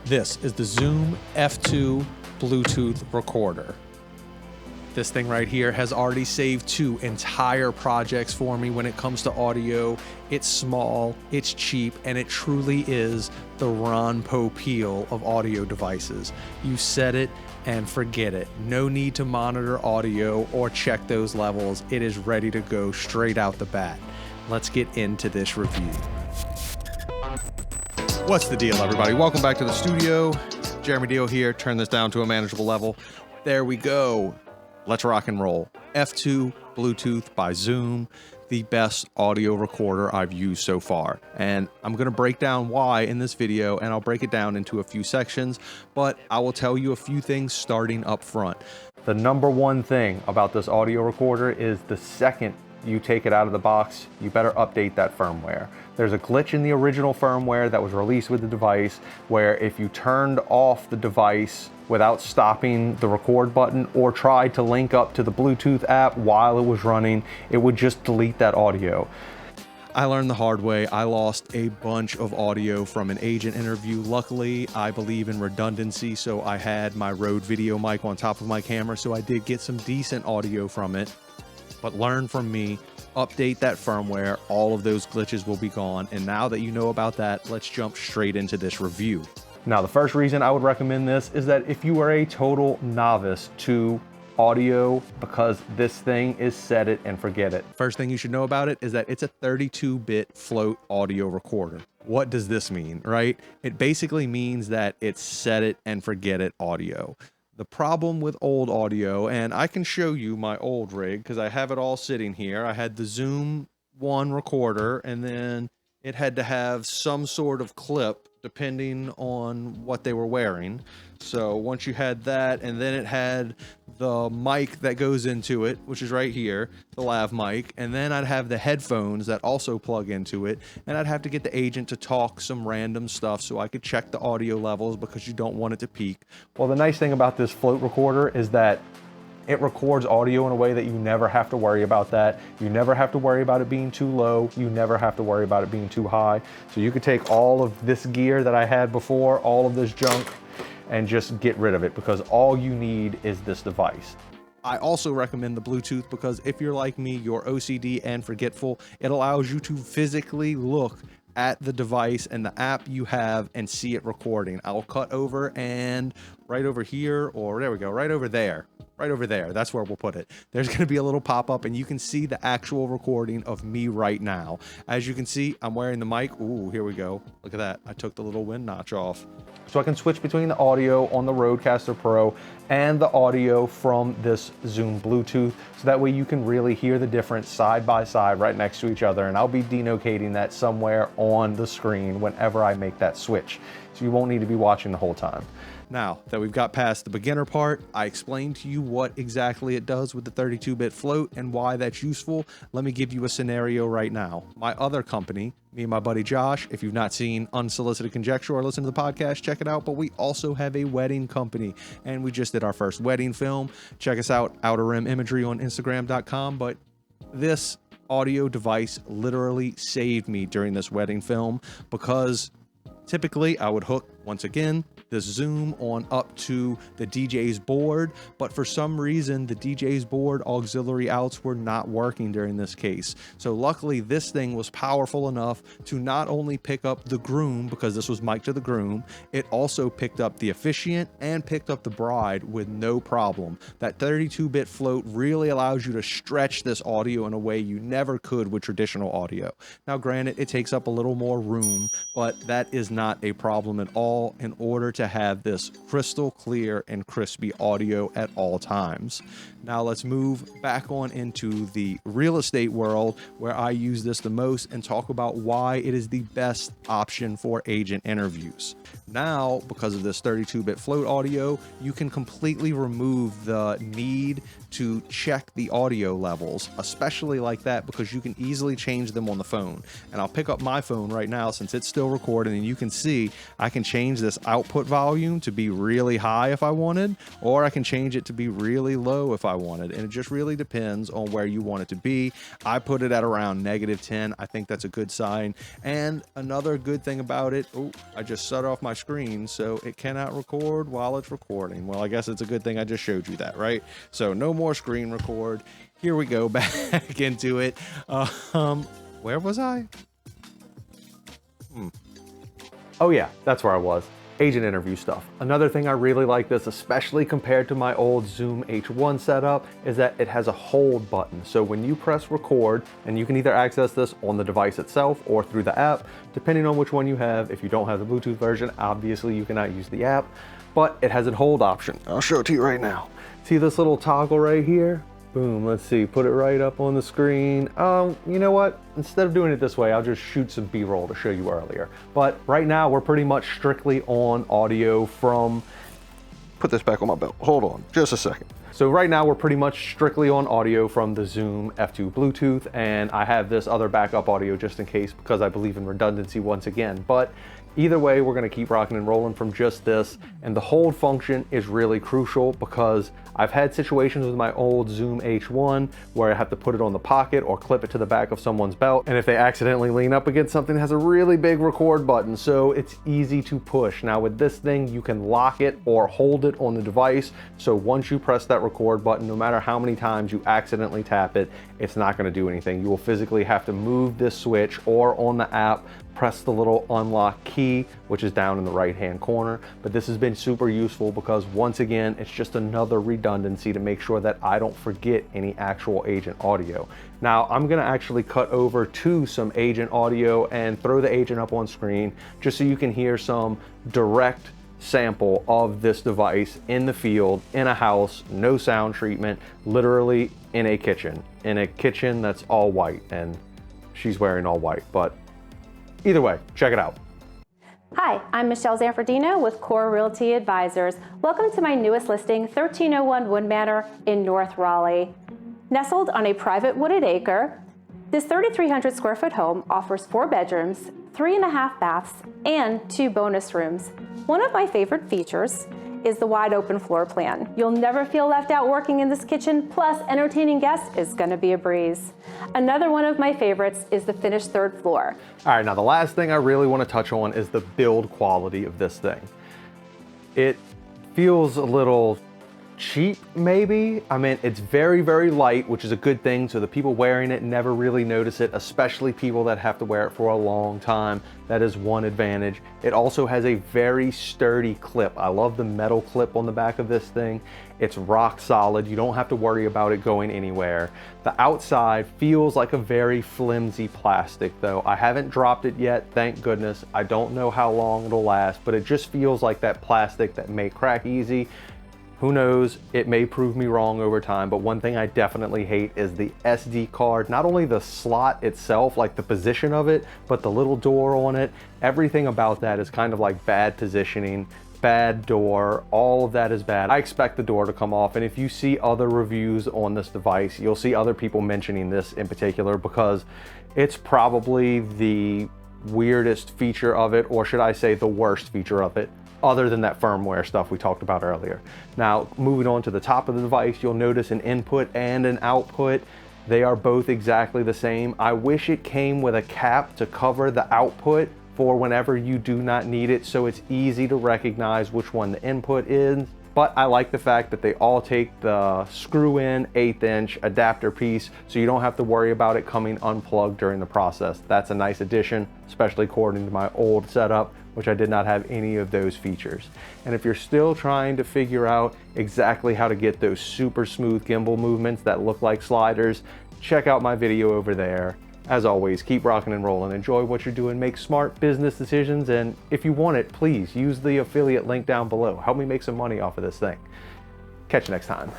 This is the Zoom F2 Bluetooth recorder. This thing right here has already saved 2 entire projects for me when it comes to audio. It's small, it's cheap, and it truly is the Ron Popeil of audio devices. You set it and forget it. No need to monitor audio or check those levels. It is ready to go straight out the bat. Let's get into this review. What's the deal, everybody? Welcome back to the studio. Jeremy Deal here. Turn this down to a manageable level. There we go. Let's rock and roll. F2 Bluetooth by Zoom, the best audio recorder I've used so far. And I'm going to break down why in this video, and I'll break it down into a few sections, but I will tell you a few things starting up front. The number one thing about this audio recorder is the second you take it out of the box, you better update that firmware. There's a glitch in the original firmware that was released with the device where if you turned off the device without stopping the record button or tried to link up to the Bluetooth app while it was running, it would just delete that audio. I learned the hard way. I lost a bunch of audio from an agent interview. Luckily, I believe in redundancy, so I had my Rode video mic on top of my camera, so I did get some decent audio from it. But learn from me, update that firmware, all of those glitches will be gone. And now that you know about that, let's jump straight into this review. Now, the first reason I would recommend this is that if you are a total novice to audio, because this thing is set it and forget it. First thing you should know about it is that it's a 32-bit float audio recorder. What does this mean, right? It basically means that it's set it and forget it audio. The problem with old audio, and I can show you my old rig because I have it all sitting here. I had the Zoom 1 recorder, and then it had to have some sort of clip depending on what they were wearing. So once you had that, and then it had the mic that goes into it, which is right here, the lav mic, and then I'd have the headphones that also plug into it, and I'd have to get the agent to talk some random stuff so I could check the audio levels because you don't want it to peak. Well, the nice thing about this float recorder is that it records audio in a way that you never have to worry about that. You never have to worry about it being too low. You never have to worry about it being too high. So you could take all of this gear that I had before, all of this junk, and just get rid of it because all you need is this device. I also recommend the Bluetooth because if you're like me, you're OCD and forgetful, it allows you to physically look at the device and the app you have and see it recording. I'll cut over and right over here, or there we go, right over there. Right over there, that's where we'll put it. There's gonna be a little pop-up and you can see the actual recording of me right now. As you can see, I'm wearing the mic. Ooh, here we go. Look at that, I took the little wind notch off. So I can switch between the audio on the Rodecaster Pro and the audio from this Zoom Bluetooth, so that way you can really hear the difference side by side right next to each other, and I'll be denotating that somewhere on the screen whenever I make that switch. So you won't need to be watching the whole time. Now that we've got past the beginner part, I explained to you what exactly it does with the 32-bit float and why that's useful. Let me give you a scenario right now. My other company, me and my buddy Josh, if you've not seen Unsolicited Conjecture or listened to the podcast, check it out. But we also have a wedding company, and we just did our first wedding film. Check us out, Outer Rim Imagery on Instagram.com. But this audio device literally saved me during this wedding film because typically I would hook, once again, this Zoom on up to the DJ's board, but for some reason the DJ's board auxiliary outs were not working during this case. So luckily this thing was powerful enough to not only pick up the groom, because this was mic to the groom, it also picked up the officiant and picked up the bride with no problem. That 32-bit float really allows you to stretch this audio in a way you never could with traditional audio. Now granted, it takes up a little more room, but that is not a problem at all in order to have this crystal clear and crispy audio at all times. Now let's move back on into the real estate world where I use this the most and talk about why it is the best option for agent interviews. Now, because of this 32-bit float audio, you can completely remove the need to check the audio levels, especially like that, because you can easily change them on the phone. And I'll pick up my phone right now since it's still recording, and you can see I can change this output volume to be really high if I wanted, or I can change it to be really low if I wanted. And it just really depends on where you want it to be. I put it at around -10. I think that's a good sign. And another good thing about it, oh, I just shut off my screen, so it cannot record while it's recording. Well, I guess it's a good thing I just showed you that, right? So no more screen record. Here we go, back into it. Where was I? Oh yeah, that's where I was. Agent interview stuff. Another thing I really like this, especially compared to my old Zoom H1 setup, is that it has a hold button. So when you press record, and you can either access this on the device itself or through the app, depending on which one you have. If you don't have the Bluetooth version, obviously you cannot use the app, but it has a hold option. I'll show it to you right now. See this little toggle right here? Boom, let's see, put it right up on the screen. You know what? Instead of doing it this way, I'll just shoot some B-roll to show you earlier. But right now, we're pretty much strictly on audio from, put this back on my belt. Hold on, just a second. So right now, we're pretty much strictly on audio from the Zoom F2 Bluetooth, and I have this other backup audio just in case, because I believe in redundancy once again. But either way, we're gonna keep rocking and rolling from just this. And the hold function is really crucial because I've had situations with my old Zoom H1 where I have to put it on the pocket or clip it to the back of someone's belt. And if they accidentally lean up against something, it has a really big record button, so it's easy to push. Now with this thing, you can lock it or hold it on the device. So once you press that record button, no matter how many times you accidentally tap it, it's not gonna do anything. You will physically have to move this switch or on the app, press the little unlock key, which is down in the right-hand corner. But this has been super useful because once again, it's just another redundancy to make sure that I don't forget any actual agent audio. Now, I'm gonna actually cut over to some agent audio and throw the agent up on screen just so you can hear some direct sample of this device in the field, in a house, no sound treatment, literally in a kitchen that's all white, and she's wearing all white, but either way, check it out. Hi, I'm Michelle Zanfordino with Core Realty Advisors. Welcome to my newest listing, 1301 Wood Manor in North Raleigh. Nestled on a private wooded acre, this 3,300 square foot home offers 4 bedrooms, 3.5 baths, and 2 bonus rooms. One of my favorite features is the wide open floor plan. You'll never feel left out working in this kitchen, plus entertaining guests is gonna be a breeze. Another one of my favorites is the finished 3rd floor. All right, now the last thing I really wanna touch on is the build quality of this thing. It feels a little cheap, maybe. I mean, it's very, very light, which is a good thing, so the people wearing it never really notice it, especially people that have to wear it for a long time. That is one advantage. It also has a very sturdy clip. I love the metal clip on the back of this thing. It's rock solid. You don't have to worry about it going anywhere. The outside feels like a very flimsy plastic, though. I haven't dropped it yet, thank goodness. I don't know how long it'll last, but it just feels like that plastic that may crack easy. Who knows, it may prove me wrong over time, but one thing I definitely hate is the SD card. Not only the slot itself, like the position of it, but the little door on it. Everything about that is kind of like bad positioning, bad door, all of that is bad. I expect the door to come off, and if you see other reviews on this device, you'll see other people mentioning this in particular because it's probably the weirdest feature of it, or should I say the worst feature of it, other than that firmware stuff we talked about earlier. Now, moving on to the top of the device, you'll notice an input and an output. They are both exactly the same. I wish it came with a cap to cover the output for whenever you do not need it, so it's easy to recognize which one the input is. But I like the fact that they all take the screw-in 1/8" adapter piece, so you don't have to worry about it coming unplugged during the process. That's a nice addition, especially according to my old setup, which I did not have any of those features. And if you're still trying to figure out exactly how to get those super smooth gimbal movements that look like sliders, check out my video over there. As always, keep rocking and rolling, enjoy what you're doing, make smart business decisions, and if you want it, please use the affiliate link down below. Help me make some money off of this thing. Catch you next time.